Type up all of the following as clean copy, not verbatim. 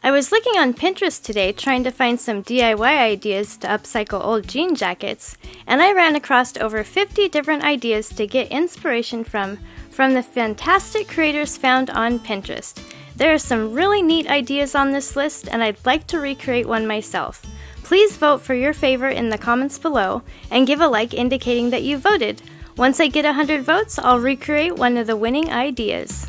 I was looking on Pinterest today trying to find some DIY ideas to upcycle old jean jackets, and I ran across over 50 different ideas to get inspiration from the fantastic creators found on Pinterest. There are some really neat ideas on this list, and I'd like to recreate one myself. Please vote for your favorite in the comments below, and give a like indicating that you voted. Once I get 100 votes, I'll recreate one of the winning ideas.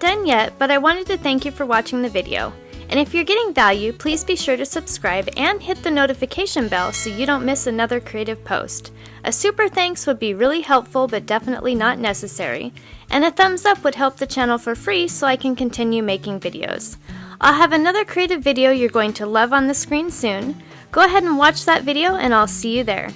done yet, but I wanted to thank you for watching the video. And if you're getting value, please be sure to subscribe and hit the notification bell so you don't miss another creative post. A super thanks would be really helpful but definitely not necessary. And a thumbs up would help the channel for free so I can continue making videos. I'll have another creative video you're going to love on the screen soon. Go ahead and watch that video and I'll see you there.